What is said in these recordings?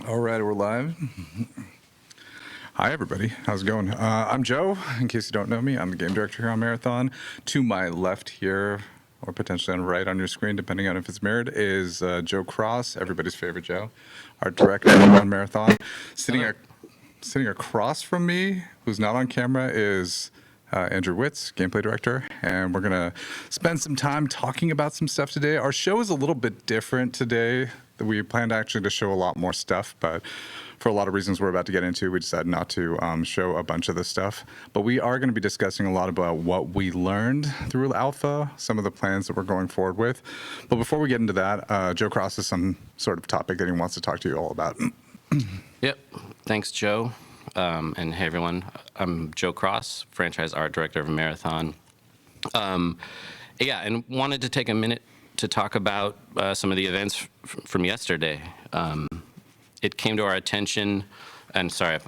All right, we're live. Hi, everybody. How's it going? I'm Joe. In case you don't know me, I'm the game director here on Marathon. To my left here, or potentially on the right on your screen, depending on if it's mirrored, is Joe Cross, everybody's favorite Joe, our director on Marathon. Sitting across from me, who's not on camera, is Andrew Witz, gameplay director, and we're gonna spend some time talking about some stuff today. Our show is a little bit different today. We planned actually to show a lot more stuff, but for a lot of reasons we're about to get into, we decided not to show a bunch of this stuff. But we are going to be discussing a lot about what we learned through Alpha, some of the plans that we're going forward with. But before we get into that, Joe Cross has some sort of topic that he wants to talk to you all about. Yep. Thanks, Joe. And hey, everyone. I'm Joe Cross, franchise art director of Marathon. And wanted to take a minute to talk about some of the events from yesterday. It came to our attention, and sorry,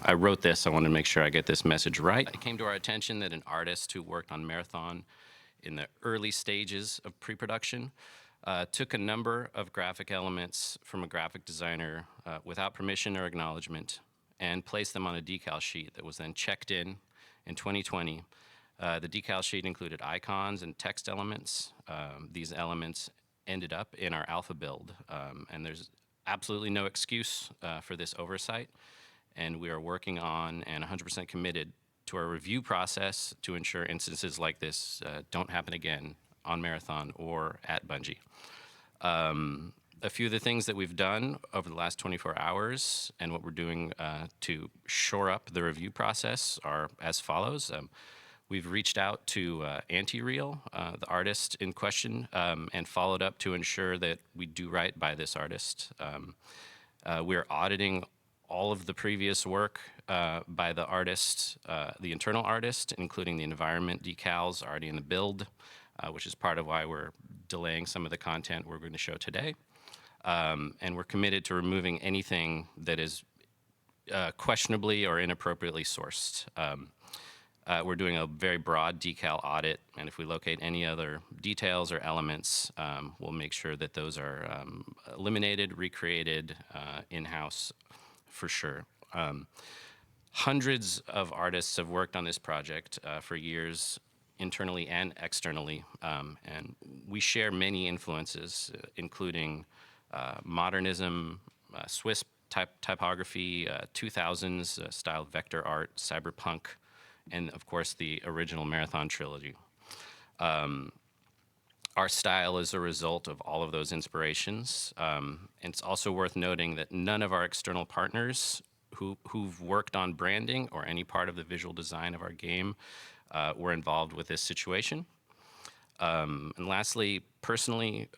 I wrote this. I want to make sure I get this message right. It came to our attention that an artist who worked on Marathon in the early stages of pre-production took a number of graphic elements from a graphic designer without permission or acknowledgement and placed them on a decal sheet that was then checked in 2020. The decal sheet included icons and text elements. These elements ended up in our alpha build, and there's absolutely no excuse for this oversight, and we are working on and 100% committed to our review process to ensure instances like this don't happen again on Marathon or at Bungie. A few of the things that we've done over the last 24 hours and what we're doing to shore up the review process are as follows. We've reached out to Antireal, the artist in question, and followed up to ensure that we do right by this artist. We're auditing all of the previous work by the artist, the internal artist, including the environment decals already in the build, which is part of why we're delaying some of the content we're going to show today. And we're committed to removing anything that is questionably or inappropriately sourced. We're doing a very broad decal audit, and if we locate any other details or elements, we'll make sure that those are eliminated, recreated in-house for sure. Hundreds of artists have worked on this project for years, internally and externally, and we share many influences, including modernism, Swiss typography, 2000s style vector art, cyberpunk, and of course the original Marathon trilogy. Our style is a result of all of those inspirations. And it's also worth noting that none of our external partners who've worked on branding or any part of the visual design of our game were involved with this situation. And lastly, personally,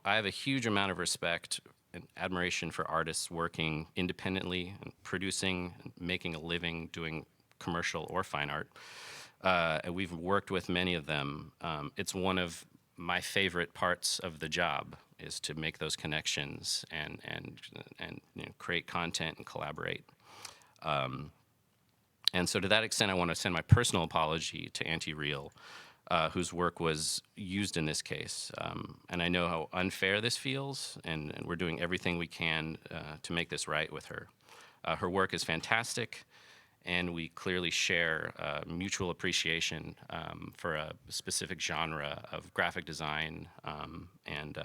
I have a huge amount of respect and admiration for artists working independently and producing, and making a living doing commercial or fine art. And we've worked with many of them. It's one of my favorite parts of the job is to make those connections and create content and collaborate. And so to that extent, I want to send my personal apology to Antireal, whose work was used in this case. And I know how unfair this feels, and we're doing everything we can to make this right with her. Her work is fantastic, and we clearly share mutual appreciation for a specific genre of graphic design, and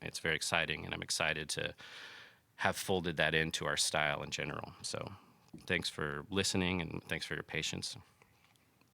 it's very exciting, and I'm excited to have folded that into our style in general. So thanks for listening, and thanks for your patience.